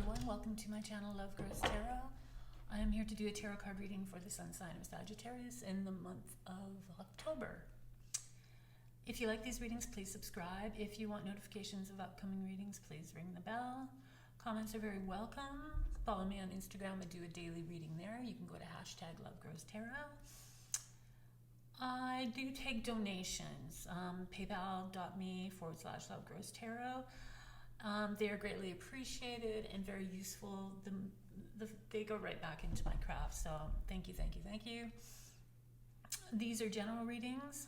everyone, welcome to my channel Love Grows Tarot. I am here to do a tarot card reading for the sun sign of Sagittarius in the month of October. If you like these readings, please subscribe. If you want notifications of upcoming readings, please ring the bell. Comments are very welcome. Follow me on Instagram. I do a daily reading there. You can go to #LoveGrowsTarot. I do take donations. PayPal.me/LoveGrowsTarot. They are greatly appreciated and very useful. They go right back into my craft. So thank you. These are general readings.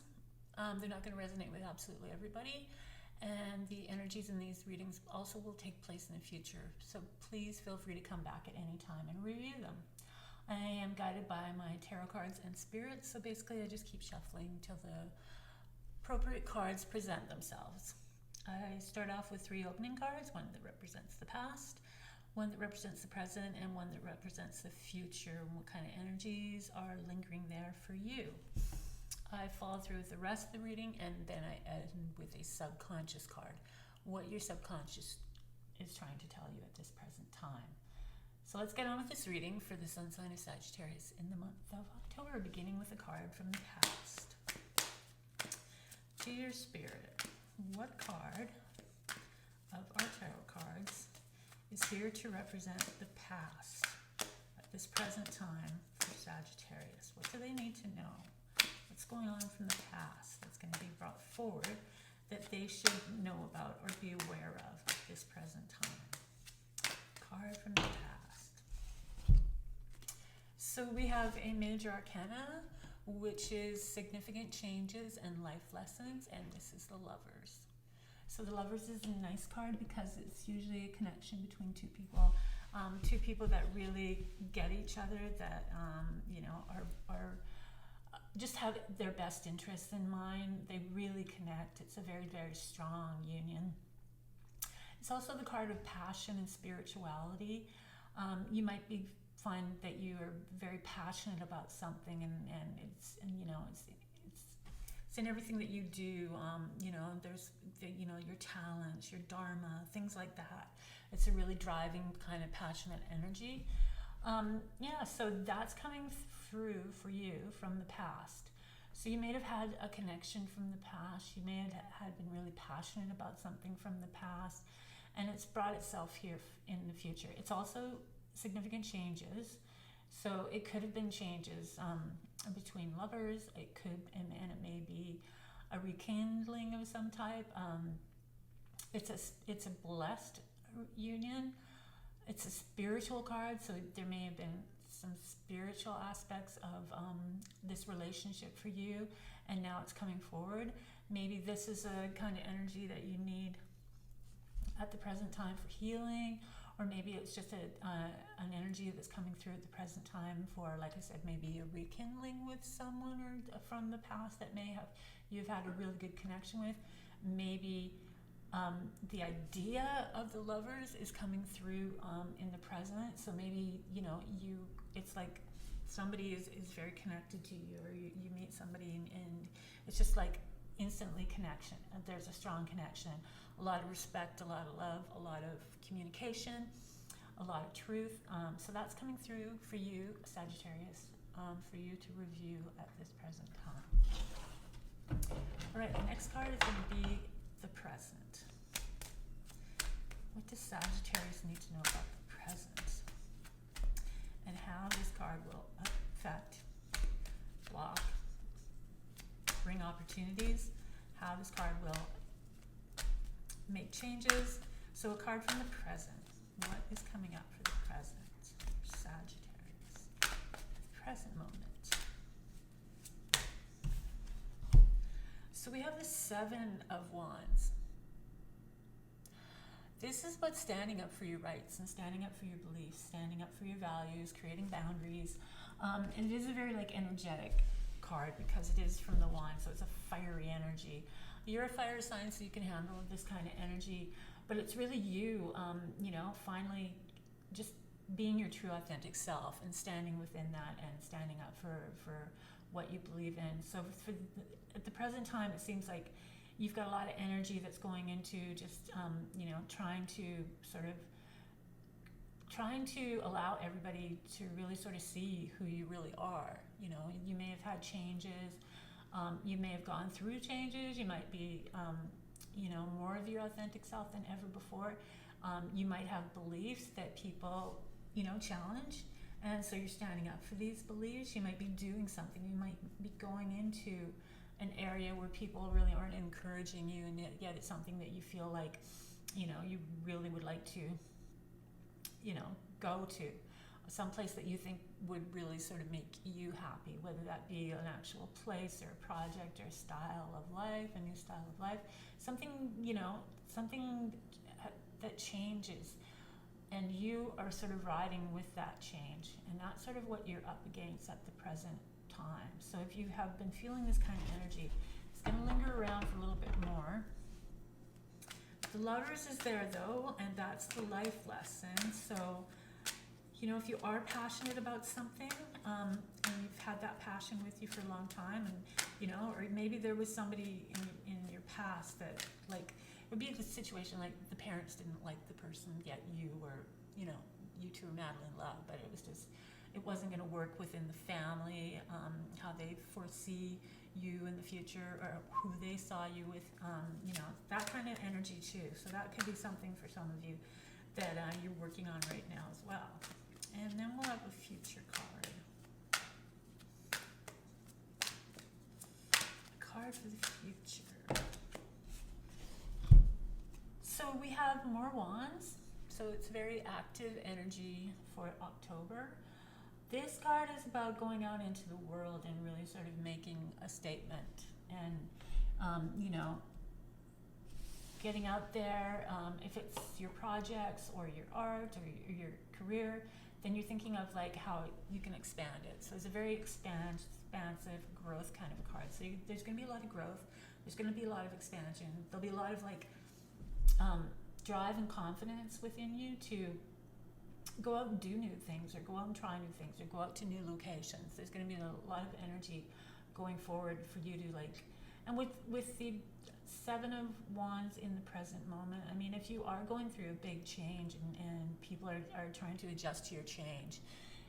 They're not going to resonate with absolutely everybody. And the energies in these readings also will take place in the future. So please feel free to come back at any time and review them. I am guided by my tarot cards and spirits. So basically I just keep shuffling till the appropriate cards present themselves. I start off with 3 opening cards, one that represents the past, one that represents the present, and one that represents the future, and what kind of energies are lingering there for you. I follow through with the rest of the reading, and then I end with a subconscious card, what your subconscious is trying to tell you at this present time. So let's get on with this reading for the sun sign of Sagittarius in the month of October, beginning with a card from the past. Dear Spirit, what card of our tarot cards is here to represent the past at this present time for Sagittarius? What do they need to know? What's going on from the past that's going to be brought forward that they should know about or be aware of at this present time? Card from the past. So we have a major arcana, which is significant changes and life lessons, and this is the Lovers. So the Lovers is a nice card because it's usually a connection between two people that really get each other, that are just have their best interests in mind. They really connect. It's a very, very strong union. It's also the card of passion and spirituality. You might find that you are very passionate about something, and it's in everything that you do. There's your talents, your dharma, things like that. It's a really driving kind of passionate energy. So that's coming through for you from the past. So you may have had a connection from the past. You may have had been really passionate about something from the past, and it's brought itself here in the future. It's also significant changes. So it could have been changes between lovers. It could, and it may be a rekindling of some type. It's a blessed union. It's a spiritual card, so there may have been some spiritual aspects of this relationship for you, and now it's coming forward. Maybe this is a kind of energy that you need at the present time for healing, or maybe it's just an energy that's coming through at the present time for, like I said, maybe a rekindling with someone or from the past that you've had a really good connection with. Maybe the idea of the Lovers is coming through in the present. So maybe it's like somebody is very connected to you, or you meet somebody and it's just like instantly connection. There's a strong connection, a lot of respect, a lot of love, a lot of communication, a lot of truth. So that's coming through for you, Sagittarius, for you to review at this present time. All right, the next card is going to be the present. What does Sagittarius need to know about the present, and how this card will affect, block, bring opportunities, how this card will make changes. So a card from the present. What is coming up for the present for Sagittarius? The present moment. So we have the 7 of Wands. This is about standing up for your rights and standing up for your beliefs, standing up for your values, creating boundaries. And it is a very energetic card because it is from the wand, so it's a fiery energy. You're a fire sign, so you can handle this kind of energy, but it's really you, finally just being your true authentic self and standing within that and standing up for what you believe in. So at the present time, it seems like you've got a lot of energy that's going into just, trying to sort of trying to allow everybody to really sort of see who you really are. You know, you may have had changes, you may have gone through changes, you might be, you know, more of your authentic self than ever before. You might have beliefs that people, you know, challenge, and so you're standing up for these beliefs. You might be doing something, you might be going into an area where people really aren't encouraging you, and yet it's something that you feel like, you know, you really would like to, you know, go to someplace that you think would really sort of make you happy, whether that be an actual place or a project or a style of life, a new style of life, something, you know, something that changes, and you are sort of riding with that change, and that's sort of what you're up against at the present time. So if you have been feeling this kind of energy, it's going to linger around for a little bit more. The Lovers is there though, and that's the life lesson. So, you know, if you are passionate about something, and you've had that passion with you for a long time, and, you know, or maybe there was somebody in your past that, like, it would be the situation like the parents didn't like the person, yet you were, you know, you two were madly in love, but it was just, it wasn't going to work within the family, how they foresee you in the future, or who they saw you with, you know, that kind of energy too. So that could be something for some of you that you're working on right now as well. And then we'll have a future card. A card for the future. So we have more wands. So it's very active energy for October. This card is about going out into the world and really sort of making a statement, and you know, getting out there. If it's your projects or your art or your career, then you're thinking of like how you can expand it. So it's a very expansive growth kind of a card. So there's going to be a lot of growth. There's going to be a lot of expansion. There'll be a lot of like drive and confidence within you to go out and do new things, or go out and try new things, or go out to new locations. There's going to be a lot of energy going forward for you to like, and with the Seven of Wands in the present moment, I mean, if you are going through a big change and people are trying to adjust to your change,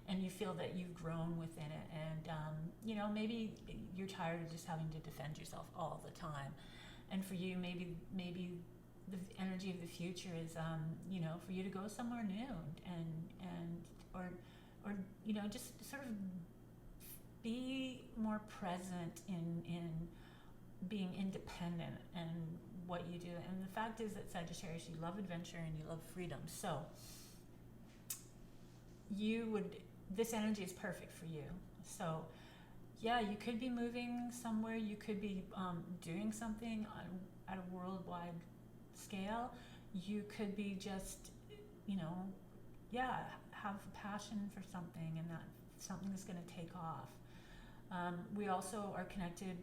and you feel that you've grown within it, and you know, maybe you're tired of just having to defend yourself all the time, and for you, maybe the energy of the future is, you know, for you to go somewhere new, and or you know, just sort of be more present in being independent and what you do. And the fact is that Sagittarius, you love adventure and you love freedom. So this energy is perfect for you. So yeah, you could be moving somewhere, you could be doing something at a worldwide scale. You could be just, you know, yeah, have a passion for something, and that something is going to take off. We also are connected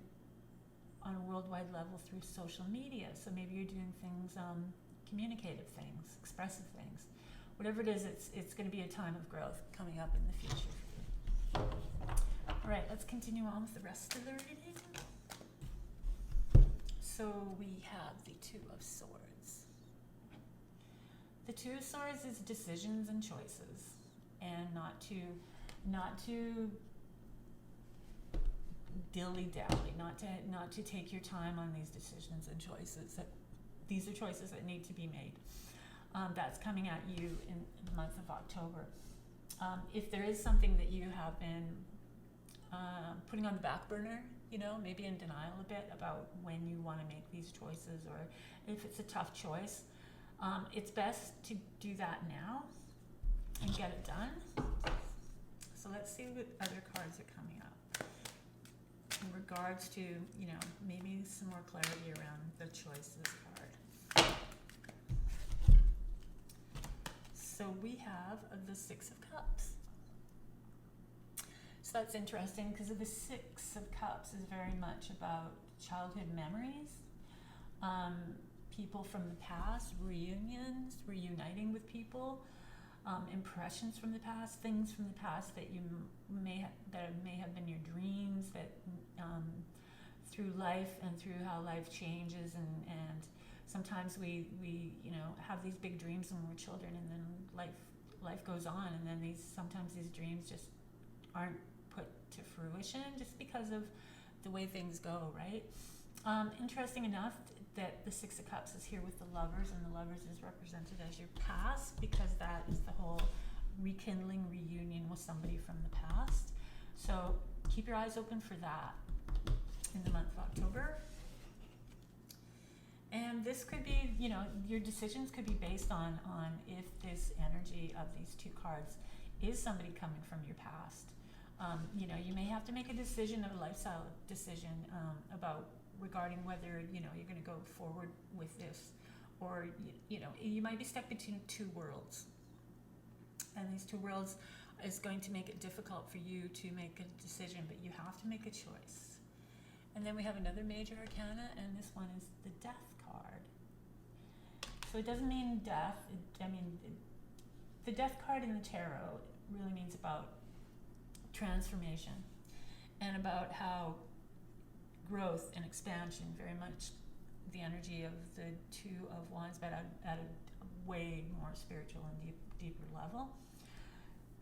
on a worldwide level through social media. So maybe you're doing things, communicative things, expressive things. Whatever it is, it's going to be a time of growth coming up in the future for you. All right, let's continue on with the rest of the reading. So we have the Two of Swords. The Two of Swords is decisions and choices, and not to dilly-dally, not to take your time on these decisions and choices. These are choices that need to be made. That's coming at you in the month of October. If there is something that you have been putting on the back burner, you know, maybe in denial a bit about when you want to make these choices, or if it's a tough choice, it's best to do that now and get it done. So let's see what other cards are coming up in regards to, you know, maybe some more clarity around the choices card. So we have the Six of Cups. So that's interesting, because the Six of Cups is very much about childhood memories, people from the past, reunions, reuniting with people, impressions from the past, things from the past that you may have been your dreams, that through life and through how life changes, and sometimes we you know, have these big dreams when we're children, and then life life goes on, and then sometimes these dreams just aren't put to fruition just because of the way things go, right? Interesting enough that the Six of Cups is here with the Lovers, and the Lovers is represented as your past, because that is the whole rekindling, reunion with somebody from the past. So keep your eyes open for that in the month of October. And this could be, your decisions could be based on if this energy of these two cards is somebody coming from your past. You may have to make a decision, a lifestyle decision about regarding whether, you're going to go forward with this, or, you might be stuck between two worlds. And these two worlds is going to make it difficult for you to make a decision, but you have to make a choice. And then we have another major arcana, and this one is the Death card. So it doesn't mean death. The Death card in the tarot really means about transformation and about how growth and expansion, very much the energy of the Two of Wands, but at a way more spiritual and deeper level.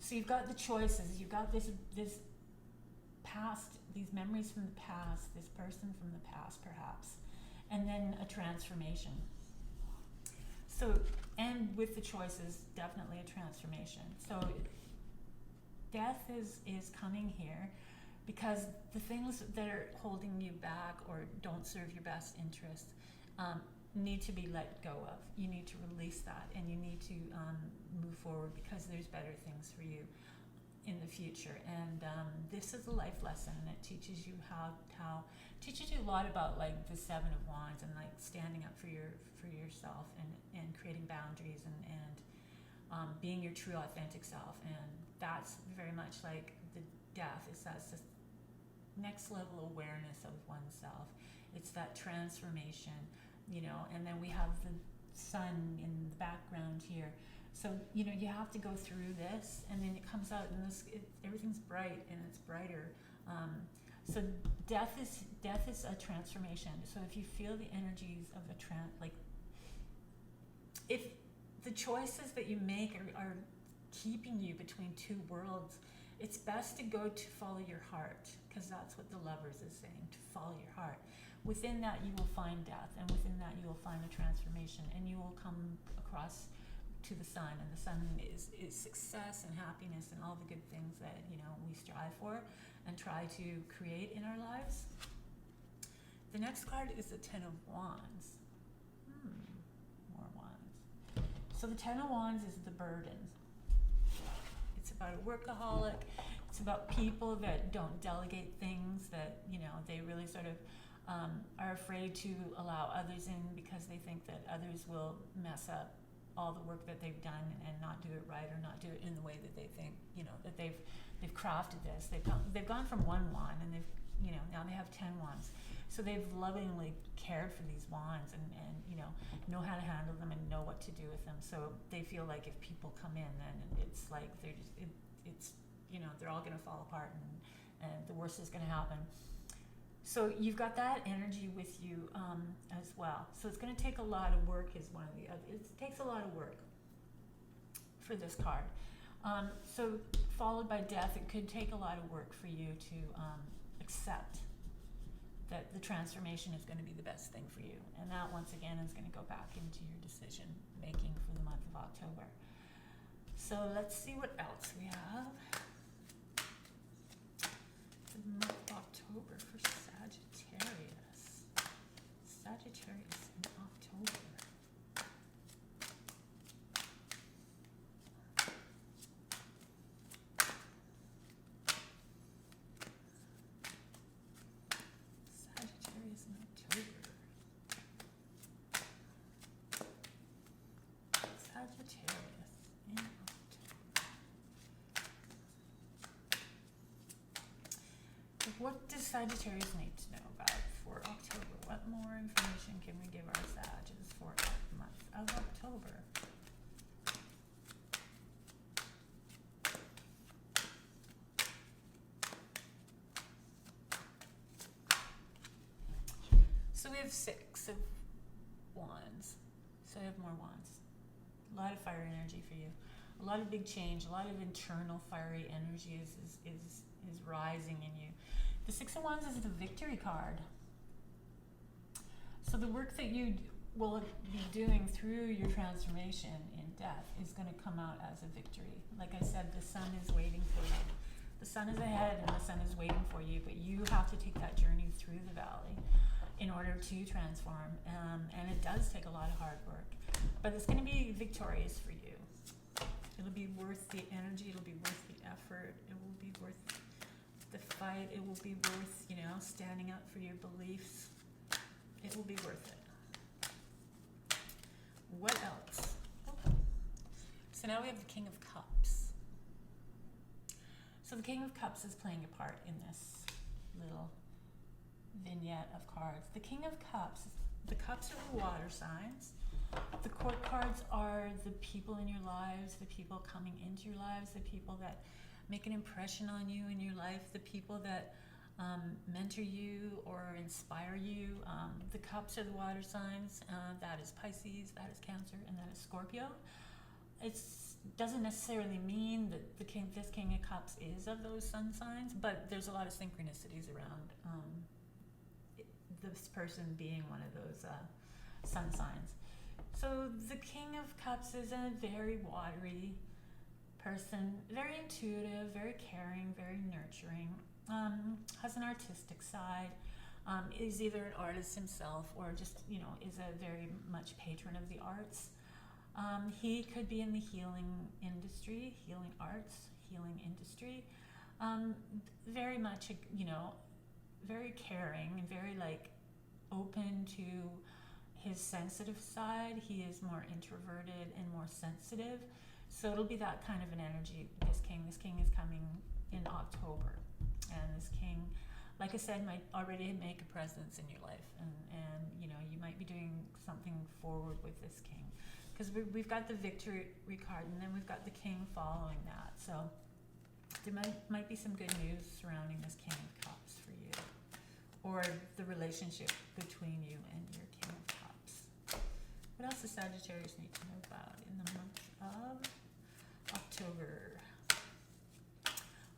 So you've got the choices. You've got this past, these memories from the past, this person from the past perhaps, and then a transformation. So, and with the choices, definitely a transformation. So death is coming here because the things that are holding you back or don't serve your best interest need to be let go of. You need to release that, and you need to move forward, because there's better things for you in the future. And this is a life lesson, and it teaches you teaches you a lot about like the Seven of Wands, and like standing up for yourself, and creating boundaries, and being your true authentic self. And that's very much like the Death. That's this next level awareness of oneself. It's that transformation, and then we have the sun in the background here. So, you have to go through this, and then it comes out, and everything's bright, and it's brighter. So death is a transformation. So if you feel the energies of if the choices that you make are keeping you between two worlds, it's best to go to follow your heart, because that's what the Lovers is saying, to follow your heart. Within that, you will find death, and within that, you will find a transformation, and you will come across to the sun, and the sun is success and happiness and all the good things that we strive for and try to create in our lives. The next card is the Ten of Wands. More wands. So the Ten of Wands is the burden. It's about a workaholic. It's about people that don't delegate things, that they really sort of are afraid to allow others in, because they think that others will mess up all the work that they've done and not do it right, or not do it in the way that they think, that they've crafted this. They've gone from one wand, and now they have 10 wands. So they've lovingly cared for these wands, and know how to handle them and know what to do with them. So they feel like if people come in, then it's like they're all going to fall apart, and the worst is going to happen. So you've got that energy with you as well. So it's going to take a lot of work, is one of the other. It takes a lot of work for this card. So followed by death, it could take a lot of work for you to accept that the transformation is going to be the best thing for you. And that, once again, is going to go back into your decision making for the month of October. So let's see what else we have. The month of October for Sagittarius. Sagittarius in October. Sagittarius in October. Sagittarius in October. What does Sagittarius need to know about for October? What more information can we give our Sagittarius for the month of October? So we have 6 of Wands. So I have more Wands. A lot of fire energy for you. A lot of big change, a lot of internal fiery energy is rising in you. The Six of Wands is the victory card. So the work that you will be doing through your transformation in death is going to come out as a victory. Like I said, the sun is waiting for you. The sun is ahead and the sun is waiting for you, but you have to take that journey through the valley in order to transform. And it does take a lot of hard work, but it's going to be victorious for you. It'll be worth the energy. It'll be worth the effort. It will be worth the fight. It will be worth, you know, standing up for your beliefs. It will be worth it. What else? So now we have the King of Cups. So the King of Cups is playing a part in this little vignette of cards. The King of Cups, the cups are the water signs. The court cards are the people in your lives, the people coming into your lives, the people that make an impression on you in your life, the people that mentor you or inspire you. The cups are the water signs. That is Pisces, that is Cancer, and that is Scorpio. It doesn't necessarily mean that this King of Cups is of those sun signs, but there's a lot of synchronicities around this person being one of those sun signs. So the King of Cups is a very watery person, very intuitive, very caring, very nurturing, has an artistic side, is either an artist himself or just, you know, is a very much patron of the arts. He could be in the healing industry, healing arts, healing industry. Very much, you know, very caring and very like open to his sensitive side. He is more introverted and more sensitive. So it'll be that kind of an energy, this king. This king is coming in October. And this king, like I said, might already make a presence in your life. And you know, you might be doing something forward with this king. Because we've got the victory card, and then we've got the king following that. So there might be some good news surrounding this King of Cups for you, or the relationship between you and your King of Cups. What else does Sagittarius need to know about in the month of October?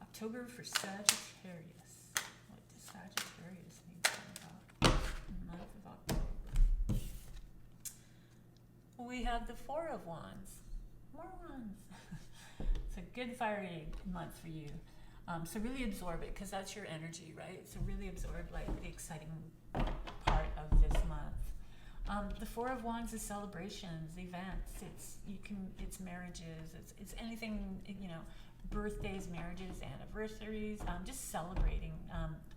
October for Sagittarius. What does Sagittarius need to know about in the month of October? We have the Four of Wands. More wands. It's a good fiery month for you. So really absorb it, because that's your energy, right? So really absorb like the exciting part of this month. The Four of Wands is celebrations, events. It's marriages. It's anything, you know, birthdays, marriages, anniversaries. Just celebrating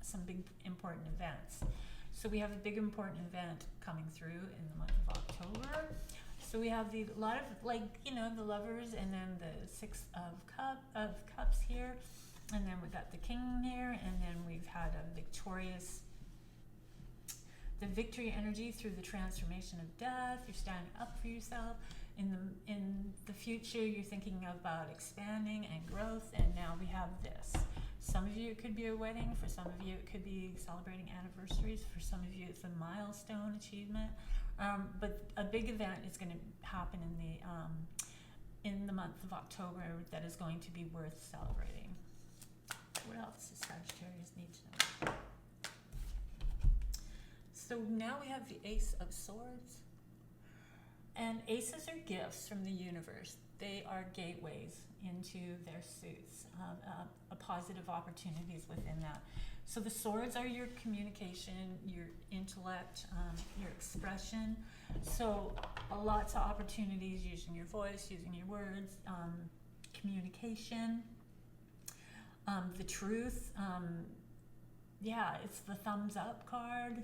some big important events. So we have a big important event coming through in the month of October. So we have a lot of, like, you know, the lovers, and then the Six of Cups here, and then we've got the King here, and then we've had the victory energy through the transformation of death. You're standing up for yourself. In the future, you're thinking about expanding and growth, and now we have this. Some of you, it could be a wedding. For some of you, it could be celebrating anniversaries. For some of you, it's a milestone achievement. But a big event is going to happen in the month of October that is going to be worth celebrating. What else does Sagittarius need to know? So now we have the Ace of Swords. And aces are gifts from the universe. They are gateways into their suits, positive opportunities within that. So the swords are your communication, your intellect, your expression. So lots of opportunities using your voice, using your words, communication, the truth. Yeah, it's the thumbs up card.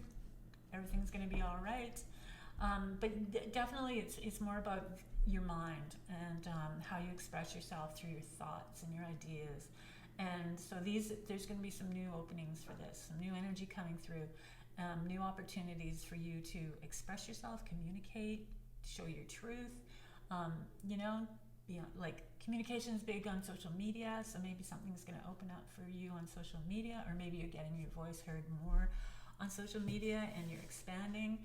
Everything's going to be all right. But definitely it's more about your mind and how you express yourself through your thoughts and your ideas. And so there's going to be some new openings for this, some new energy coming through, new opportunities for you to express yourself, communicate, show your truth. You know, like communication is big on social media, so maybe something's going to open up for you on social media, or maybe you're getting your voice heard more on social media and you're expanding.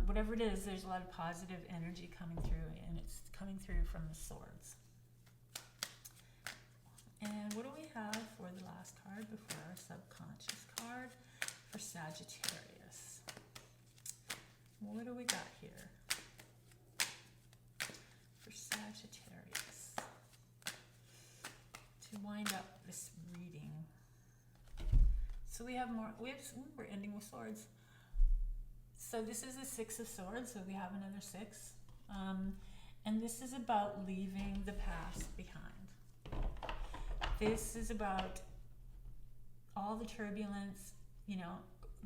Whatever it is, there's a lot of positive energy coming through, and it's coming through from the swords. And what do we have for the last card before our subconscious card for Sagittarius? What do we got here for Sagittarius to wind up this reading? So we have more, we're ending with swords. So this is the Six of Swords, so we have another six. And this is about leaving the past behind. This is about all the turbulence,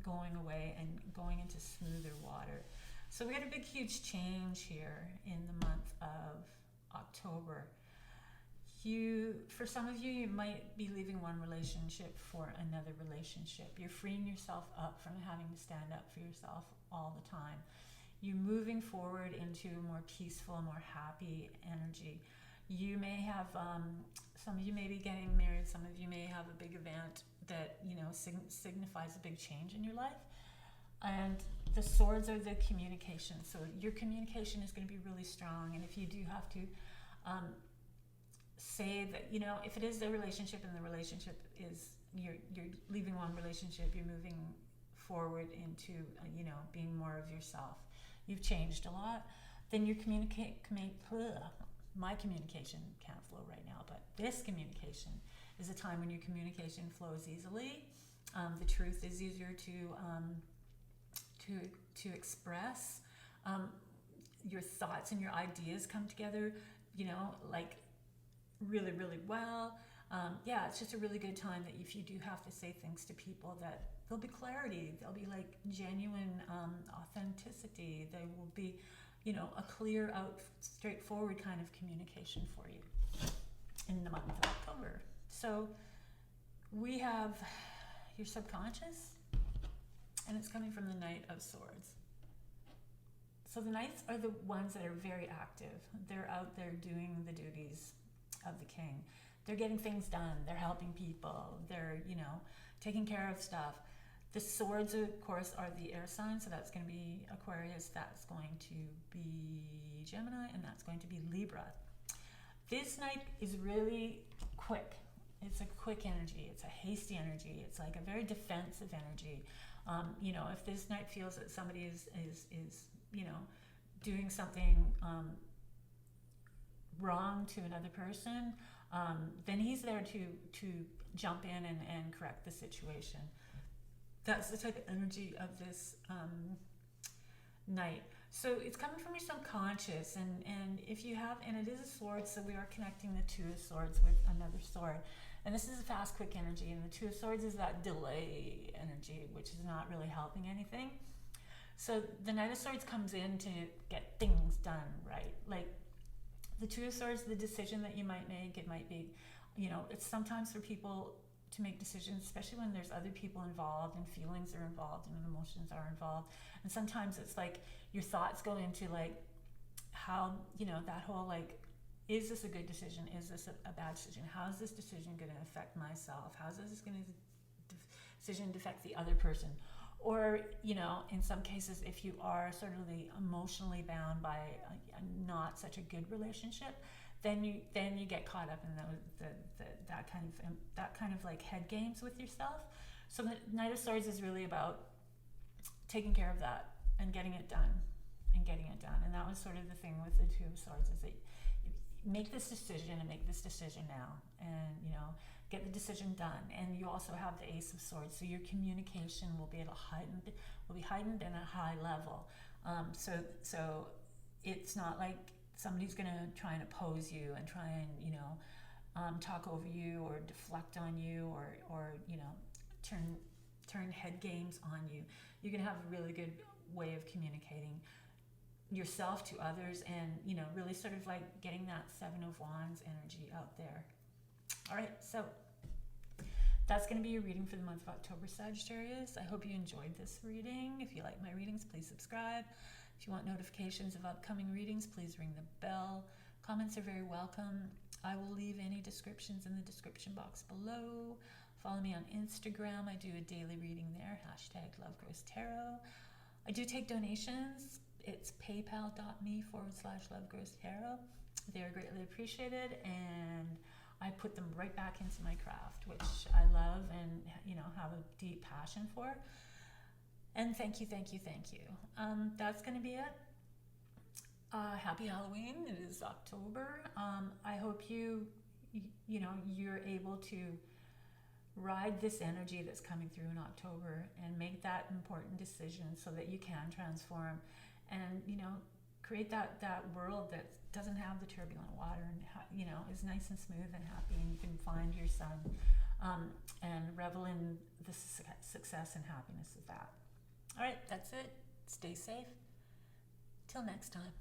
going away and going into smoother water. So we had a big, huge change here in the month of October. For some of you, you might be leaving one relationship for another relationship. You're freeing yourself up from having to stand up for yourself all the time. You're moving forward into a more peaceful, more happy energy. You may have, some of you may be getting married, some of you may have a big event that, signifies a big change in your life. And the swords are the communication. So your communication is going to be really strong. And if you do have to say that, if it is a relationship and the relationship is, you're leaving one relationship, you're moving forward into, being more of yourself. You've changed a lot. Then your my communication can't flow right now, but this communication is a time when your communication flows easily. The truth is easier to express. Your thoughts and your ideas come together, like really, really well. It's just a really good time that if you do have to say things to people, that there'll be clarity, there'll be like genuine authenticity. There will be, a clear out, straightforward kind of communication for you in the month of October. So we have your subconscious, and it's coming from the Knight of Swords. So the Knights are the ones that are very active. They're out there doing the duties of the king. They're getting things done. They're helping people. They're, taking care of stuff. The swords, of course, are the air sign, so that's going to be Aquarius, that's going to be Gemini, and that's going to be Libra. This Knight is really quick. It's a quick energy. It's a hasty energy. It's like a very defensive energy. If this Knight feels that somebody is doing something wrong to another person, then he's there to jump in and correct the situation. That's the type of energy of this Knight. So it's coming from your subconscious, and if you have, and it is a sword, so we are connecting the Two of Swords with another sword. And this is a fast, quick energy, and the Two of Swords is that delay energy, which is not really helping anything. So the Knight of Swords comes in to get things done, right? Like the Two of Swords, the decision that you might make, it might be, it's sometimes for people to make decisions, especially when there's other people involved and feelings are involved and emotions are involved. And sometimes it's like your thoughts go into like how, that whole like, is this a good decision? Is this a bad decision? How is this decision going to affect myself? How is this going to decision to affect the other person? Or, in some cases, if you are sort of emotionally bound by a not such a good relationship, then you get caught up in that kind of like head games with yourself. So the Knight of Swords is really about taking care of that and getting it done. And that was sort of the thing with the Two of Swords, is that you make this decision and make this decision now, and get the decision done. And you also have the Ace of Swords, so your communication will be heightened and a high level. So it's not like somebody's going to try and oppose you and try and talk over you or deflect on you or turn head games on you. You're going to have a really good way of communicating yourself to others, and really sort of like getting that Seven of Wands energy out there. All right, so that's going to be your reading for the month of October, Sagittarius. I hope you enjoyed this reading. If you like my readings, please subscribe. If you want notifications of upcoming readings, please ring the bell. Comments are very welcome. I will leave any descriptions in the description box below. Follow me on Instagram. I do a daily reading there, #LoveGrowsTarot. I do take donations. It's paypal.me/LoveGrowsTarot. They are greatly appreciated, and I put them right back into my craft, which I love and, you know, have a deep passion for. And thank you, thank you, thank you. That's going to be it. Happy Halloween. It is October. I hope you know, you're able to ride this energy that's coming through in October and make that important decision so that you can transform and, you know, create that world that doesn't have the turbulent water and, you know, is nice and smooth and happy, and you can find your sun and revel in the success and happiness of that. All right, that's it. Stay safe. Till next time.